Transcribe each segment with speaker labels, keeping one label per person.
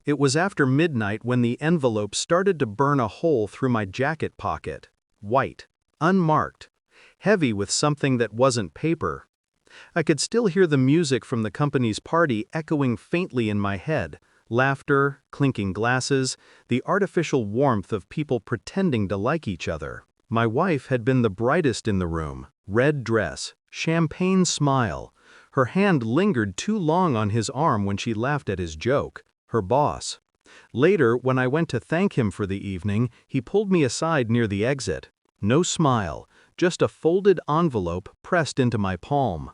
Speaker 1: It was after midnight when the envelope started to burn a hole through my jacket pocket. White, unmarked, heavy with something that wasn't paper. I could still hear the music from the company's party echoing faintly in my head. Laughter, clinking glasses, the artificial warmth of people pretending to like each other. My wife had been the brightest in the room. Red dress, champagne smile. Her hand lingered too long on his arm when she laughed at his joke. Her boss. Later, when I went to thank him for the evening, he pulled me aside near the exit. No smile, just a folded envelope pressed into my palm.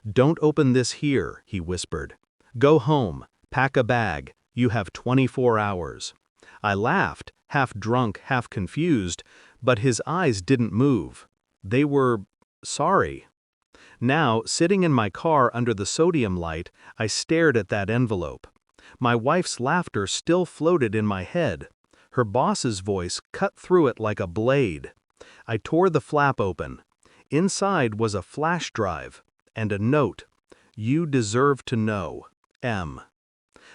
Speaker 1: "Don't open this here," he whispered. "Go home, pack a bag, you have 24 hours." I laughed, half drunk, half confused, but his eyes didn't move. They were sorry. Now, sitting in my car under the sodium light, I stared at that envelope. My wife's laughter still floated in my head. Her boss's voice cut through it like a blade. I tore the flap open. Inside was a flash drive and a note. "You deserve to know, M."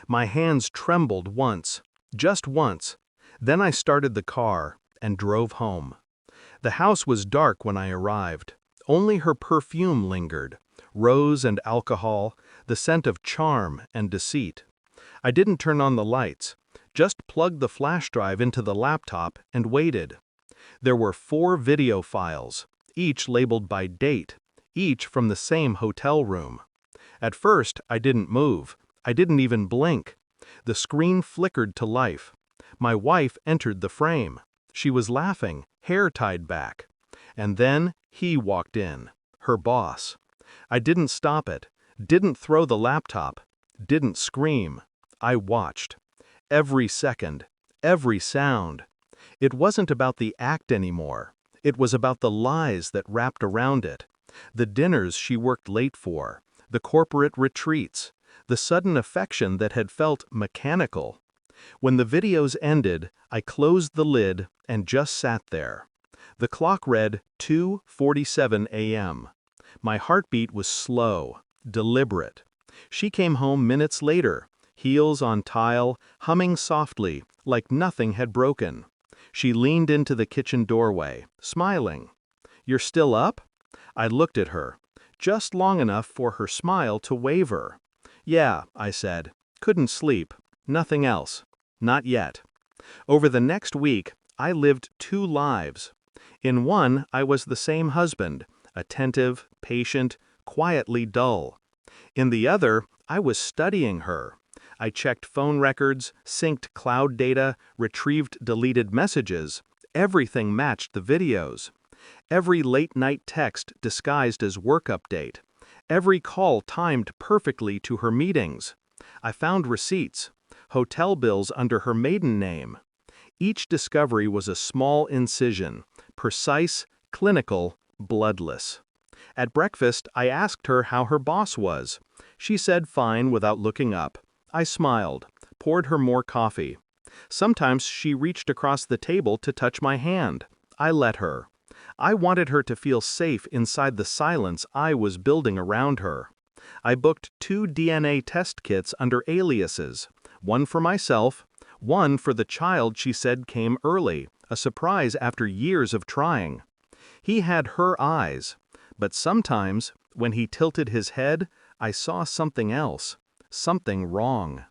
Speaker 1: My hands trembled once, just once. Then I started the car and drove home. The house was dark when I arrived. Only her perfume lingered, rose and alcohol, the scent of charm and deceit. I didn't turn on the lights, just plugged the flash drive into the laptop and waited. There were 4 video files, each labeled by date, each from the same hotel room. At first, I didn't move. I didn't even blink. The screen flickered to life. My wife entered the frame. She was laughing, hair tied back. And then he walked in, her boss. I didn't stop it, didn't throw the laptop, didn't scream. I watched. Every second, every sound. It wasn't about the act anymore. It was about the lies that wrapped around it. The dinners she worked late for, the corporate retreats, the sudden affection that had felt mechanical. When the videos ended, I closed the lid and just sat there. The clock read 2:47 a.m. My heartbeat was slow, deliberate. She came home minutes later, heels on tile, humming softly, like nothing had broken. She leaned into the kitchen doorway, smiling. "You're still up?" I looked at her, just long enough for her smile to waver. "Yeah," I said. "Couldn't sleep. Nothing else. Not yet." Over the next week, I lived 2 lives. In one, I was the same husband, attentive, patient, quietly dull. In the other, I was studying her. I checked phone records, synced cloud data, retrieved deleted messages. Everything matched the videos. Every late-night text disguised as work update. Every call timed perfectly to her meetings. I found receipts, hotel bills under her maiden name. Each discovery was a small incision, precise, clinical, bloodless. At breakfast, I asked her how her boss was. She said fine without looking up. I smiled, poured her more coffee. Sometimes she reached across the table to touch my hand. I let her. I wanted her to feel safe inside the silence I was building around her. I booked 2 DNA test kits under aliases, one for myself, one for the child she said came early, a surprise after years of trying. He had her eyes, but sometimes, when he tilted his head, I saw something else, something wrong.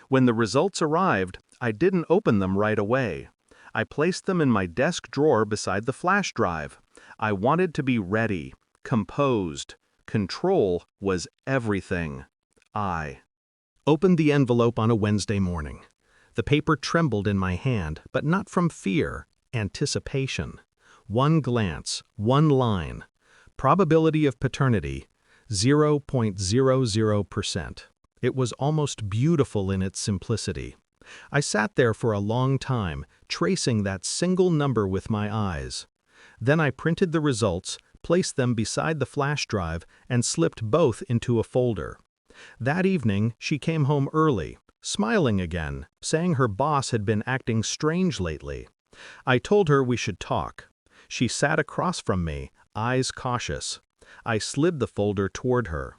Speaker 1: When the results arrived, I didn't open them right away. I placed them in my desk drawer beside the flash drive. I wanted to be ready, composed. Control was everything. I opened the envelope on a Wednesday morning. The paper trembled in my hand, but not from fear, anticipation. One glance, one line. Probability of paternity, 0.00%. It was almost beautiful in its simplicity. I sat there for a long time, tracing that single number with my eyes. Then I printed the results, placed them beside the flash drive, and slipped both into a folder. That evening, she came home early, smiling again, saying her boss had been acting strange lately. I told her we should talk. She sat across from me, eyes cautious. I slid the folder toward her.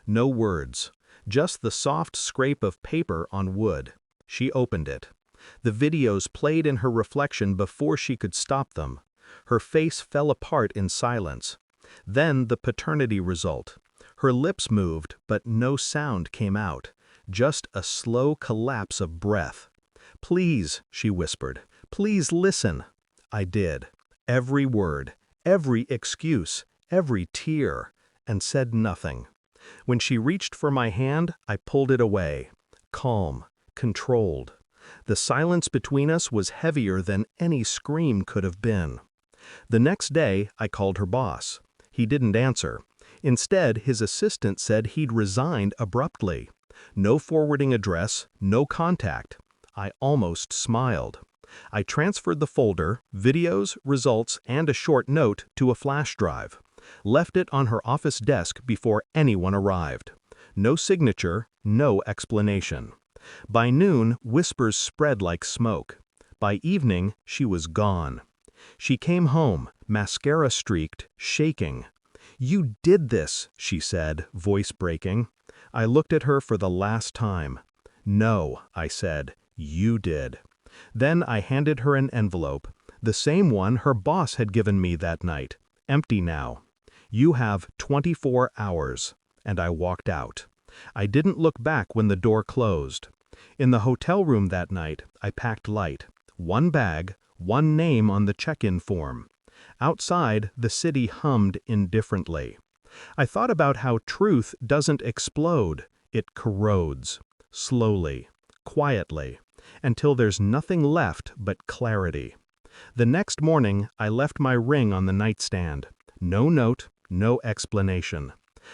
Speaker 1: No words, just the soft scrape of paper on wood. She opened it. The videos played in her reflection before she could stop them. Her face fell apart in silence. Then the paternity result. Her lips moved, but no sound came out, just a slow collapse of breath. "Please," she whispered, "please listen." I did. Every word, every excuse, every tear, and said nothing. When she reached for my hand, I pulled it away. Calm, controlled. The silence between us was heavier than any scream could have been. The next day, I called her boss. He didn't answer. Instead, his assistant said he'd resigned abruptly. No forwarding address, no contact. I almost smiled. I transferred the folder, videos, results, and a short note to a flash drive. Left it on her office desk before anyone arrived. No signature, no explanation. By noon, whispers spread like smoke. By evening, she was gone. She came home, mascara streaked, shaking. "You did this," she said, voice breaking. I looked at her for the last time. "No," I said, "you did." Then I handed her an envelope, the same one her boss had given me that night, empty now. "You have 24 hours." And I walked out. I didn't look back when the door closed. In the hotel room that night, I packed light. One bag, one name on the check-in form. Outside, the city hummed indifferently. I thought about how truth doesn't explode, it corrodes. Slowly, quietly, until there's nothing left but clarity. The next morning, I left my ring on the nightstand. No note, no explanation.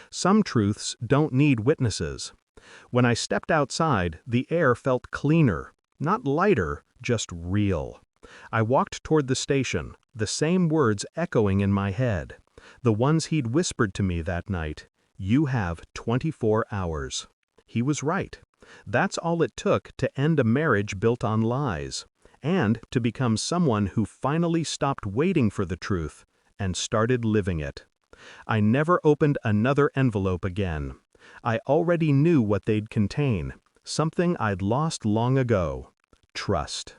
Speaker 1: Some truths don't need witnesses. When I stepped outside, the air felt cleaner, not lighter, just real. I walked toward the station, the same words echoing in my head. The ones he'd whispered to me that night. "You have 24 hours." He was right. That's all it took to end a marriage built on lies, and to become someone who finally stopped waiting for the truth and started living it. I never opened another envelope again. I already knew what they'd contain, something I'd lost long ago: trust.